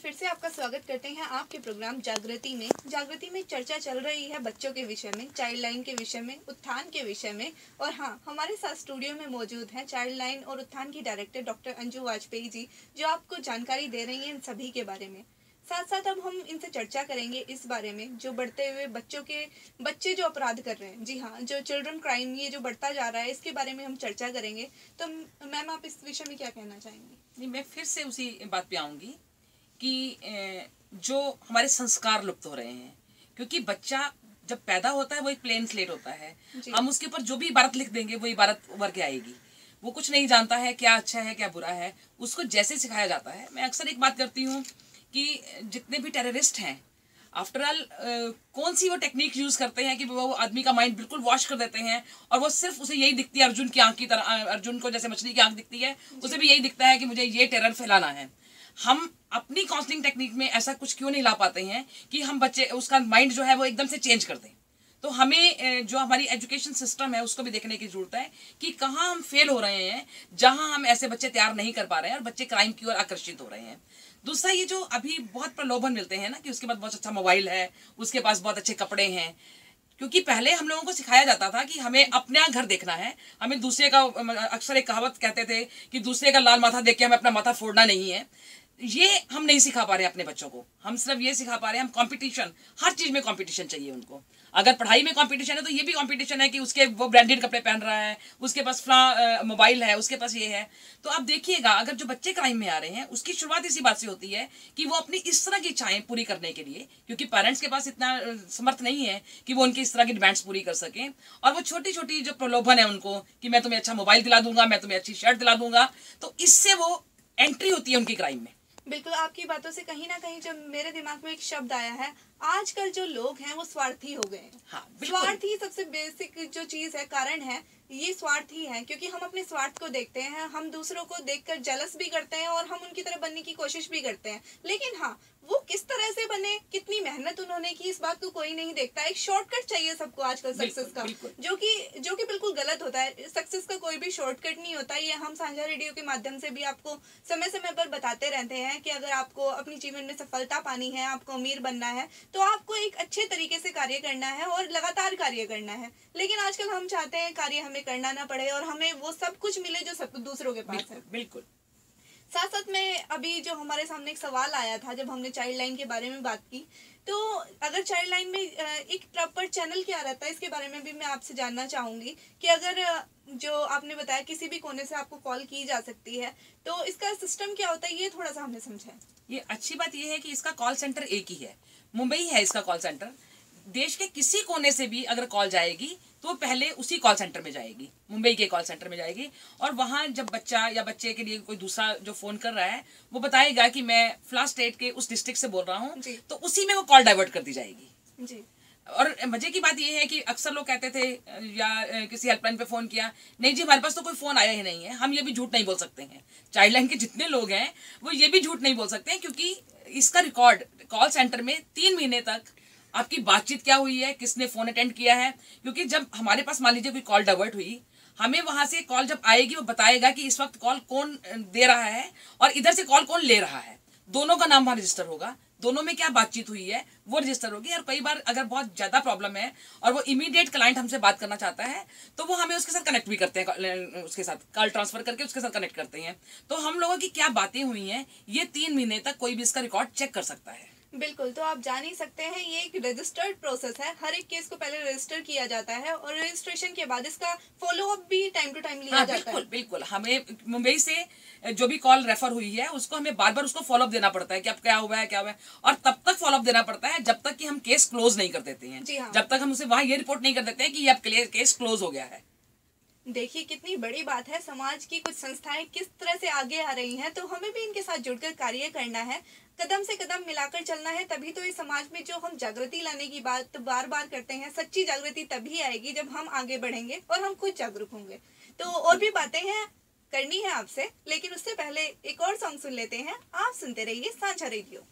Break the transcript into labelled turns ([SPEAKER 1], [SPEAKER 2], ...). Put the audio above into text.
[SPEAKER 1] फिर से आपका स्वागत करते हैं आपके प्रोग्राम जागृति में। जागृति में चर्चा चल रही है बच्चों के विषय में, चाइल्ड लाइन के विषय में, उत्थान के विषय में। और हाँ, हमारे साथ स्टूडियो में मौजूद हैं चाइल्ड लाइन और उत्थान की डायरेक्टर डॉक्टर अंजू वाजपेयी जी, जो आपको जानकारी दे रही हैं इन सभी के बारे में। साथ साथ अब हम इनसे चर्चा करेंगे इस बारे में जो बढ़ते हुए बच्चे जो अपराध कर रहे हैं, जी हाँ, जो चिल्ड्रन क्राइम ये जो बढ़ता जा रहा है, इसके बारे में हम चर्चा करेंगे। तो मैम, आप इस विषय में क्या कहना चाहेंगी?
[SPEAKER 2] नहीं, मैं फिर से उसी बात पे आऊँगी कि जो हमारे संस्कार लुप्त हो रहे हैं, क्योंकि बच्चा जब पैदा होता है वो एक प्लेन स्लेट होता है। हम उसके ऊपर जो भी इबारत लिख देंगे वो इबारत उभर के आएगी। वो कुछ नहीं जानता है क्या अच्छा है क्या बुरा है, उसको जैसे सिखाया जाता है। मैं अक्सर एक बात करती हूँ कि जितने भी टेररिस्ट हैं, आफ्टर ऑल कौन सी वो टेक्निक यूज करते हैं कि वो आदमी का माइंड बिल्कुल वॉश कर देते हैं और वो सिर्फ उसे यही दिखती है, अर्जुन की आंख की तरह, अर्जुन को जैसे मछली की आंख दिखती है, उसे भी यही दिखता है कि मुझे ये टेरर फैलाना है। हम अपनी काउंसलिंग टेक्निक में ऐसा कुछ क्यों नहीं ला पाते हैं कि हम बच्चे उसका माइंड जो है वो एकदम से चेंज कर दें। तो हमें जो हमारी एजुकेशन सिस्टम है उसको भी देखने की जरूरत है कि कहाँ हम फेल हो रहे हैं, जहां हम ऐसे बच्चे तैयार नहीं कर पा रहे हैं और बच्चे क्राइम की ओर आकर्षित हो रहे हैं। दूसरा, ये जो अभी बहुत प्रलोभन मिलते हैं ना कि उसके पास बहुत अच्छा मोबाइल है, उसके पास बहुत अच्छे कपड़े हैं, क्योंकि पहले हम लोगों को सिखाया जाता था कि हमें अपना घर देखना है, हमें दूसरे का, अक्सर एक कहावत कहते थे कि दूसरे का लाल माथा देख के हमें अपना माथा फोड़ना नहीं है। ये हम नहीं सिखा पा रहे हैं अपने बच्चों को। हम सिर्फ ये सिखा पा रहे हैं, हम कंपटीशन, हर चीज में कंपटीशन चाहिए उनको। अगर पढ़ाई में कंपटीशन है तो ये भी कंपटीशन है कि उसके वो ब्रांडेड कपड़े पहन रहा है, उसके पास मोबाइल है, उसके पास ये है। तो आप देखिएगा, अगर जो बच्चे क्राइम में आ रहे हैं उसकी शुरुआत इसी बात से होती है कि वो अपनी इस तरह की इच्छाएं पूरी करने के लिए, क्योंकि पेरेंट्स के पास इतना समर्थ नहीं है कि वो उनकी इस तरह की डिमांड्स पूरी कर सकें, और वो छोटी छोटी जो प्रलोभन है उनको कि मैं तुम्हें अच्छा मोबाइल दिला दूंगा, मैं तुम्हें अच्छी शर्ट दिला दूंगा, तो इससे वो एंट्री होती है उनकी क्राइम में।
[SPEAKER 1] बिल्कुल, आपकी बातों से कहीं ना कहीं जब मेरे दिमाग में एक शब्द आया है, आजकल जो लोग हैं वो स्वार्थी हो गए हैं।
[SPEAKER 2] हाँ,
[SPEAKER 1] स्वार्थी सबसे बेसिक जो चीज है, कारण है, ये स्वार्थी है, क्योंकि हम अपने स्वार्थ को देखते हैं, हम दूसरों को देखकर जलस भी करते हैं और हम उनकी तरह बनने की कोशिश भी करते हैं। लेकिन हाँ, वो किस तरह से बने, कितनी मेहनत उन्होंने की, इस बात को कोई नहीं देखता। एक शॉर्टकट चाहिए सबको आजकल सक्सेस का, जो कि बिल्कुल गलत होता है। सक्सेस का कोई भी शॉर्टकट नहीं होता। ये हम साझा रेडियो के माध्यम से भी आपको समय समय पर बताते रहते हैं कि अगर आपको अपने जीवन में सफलता पानी है, आपको अमीर बनना है, तो आपको एक अच्छे तरीके से कार्य करना है और लगातार कार्य करना है। लेकिन आजकल हम चाहते हैं कार्य हमें करना ना पड़े और हमें वो सब कुछ मिले जो सब दूसरों के पास है।
[SPEAKER 2] बिल्कुल।
[SPEAKER 1] साथ साथ में अभी जो हमारे सामने एक सवाल आया था जब हमने चाइल्ड लाइन के बारे में बात की, तो अगर चाइल्ड लाइन में एक प्रॉपर चैनल क्या रहता है, इसके बारे में भी मैं आपसे जानना चाहूंगी कि अगर जो आपने बताया किसी भी कोने से आपको कॉल की जा सकती है, तो इसका सिस्टम क्या होता है, ये थोड़ा सा हमें समझाएं।
[SPEAKER 2] ये अच्छी बात ये है कि इसका कॉल सेंटर एक ही है, मुंबई है इसका कॉल सेंटर। देश के किसी कोने से भी अगर कॉल जाएगी तो पहले उसी कॉल सेंटर में जाएगी, मुंबई के कॉल सेंटर में जाएगी। और वहां जब बच्चा या बच्चे के लिए कोई दूसरा जो फोन कर रहा है वो बताएगा कि मैं फ्लास स्टेट के उस डिस्ट्रिक्ट से बोल रहा हूँ, तो उसी में वो कॉल डाइवर्ट कर दी जाएगी जी। और मजे की बात यह है कि अक्सर लोग कहते थे या किसी हेल्पलाइन पे फोन किया, नहीं जी हमारे पास तो कोई फोन आया ही नहीं है। हम ये भी झूठ नहीं बोल सकते हैं, चाइल्ड लाइन के जितने लोग हैं वो ये भी झूठ नहीं बोल सकते हैं, क्योंकि इसका रिकॉर्ड कॉल सेंटर में 3 महीने तक आपकी बातचीत क्या हुई है, किसने फोन अटेंड किया है। क्योंकि जब हमारे पास मान लीजिए कोई कॉल डाइवर्ट हुई, हमें वहां से कॉल जब आएगी वो बताएगा कि इस वक्त कॉल कौन दे रहा है और इधर से कॉल कौन ले रहा है। दोनों का नाम वहां रजिस्टर होगा, दोनों में क्या बातचीत हुई है वो रजिस्टर होगी। और कई बार अगर बहुत ज्यादा प्रॉब्लम है और वो इमीडिएट क्लाइंट हमसे बात करना चाहता है तो वो हमें उसके साथ कनेक्ट भी करते हैं, उसके साथ कॉल ट्रांसफर करके उसके साथ कनेक्ट करते हैं। तो हम लोगों की क्या बातें हुई हैं ये 3 महीने तक कोई भी इसका रिकॉर्ड चेक कर सकता है।
[SPEAKER 1] बिल्कुल, तो आप जान ही सकते हैं ये एक रजिस्टर्ड प्रोसेस है। हर एक केस को पहले रजिस्टर किया जाता है और रजिस्ट्रेशन के बाद इसका फॉलो अप भी टाइम टू टाइम लिया जाता है।
[SPEAKER 2] बिल्कुल। हमें मुंबई से जो भी कॉल रेफर हुई है उसको हमें बार बार उसको फॉलो अप देना पड़ता है कि अब क्या हुआ है, और तब तक फॉलो अप देना पड़ता है जब तक कि हम केस क्लोज नहीं कर देते हैं।
[SPEAKER 1] जी हाँ।
[SPEAKER 2] जब तक हम उसे वहां ये रिपोर्ट नहीं कर देते हैं कि अब केस क्लोज हो गया है।
[SPEAKER 1] देखिए कितनी बड़ी बात है, समाज की कुछ संस्थाएं किस तरह से आगे आ रही हैं, तो हमें भी इनके साथ जुड़कर कार्य करना है, कदम से कदम मिलाकर चलना है। तभी तो इस समाज में जो हम जागृति लाने की बात बार बार करते हैं, सच्ची जागृति तभी आएगी जब हम आगे बढ़ेंगे और हम खुद जागरूक होंगे। तो और भी बातें हैं करनी है आपसे, लेकिन उससे पहले एक और सॉन्ग सुन लेते हैं। आप सुनते रहिए साझा रेडियो।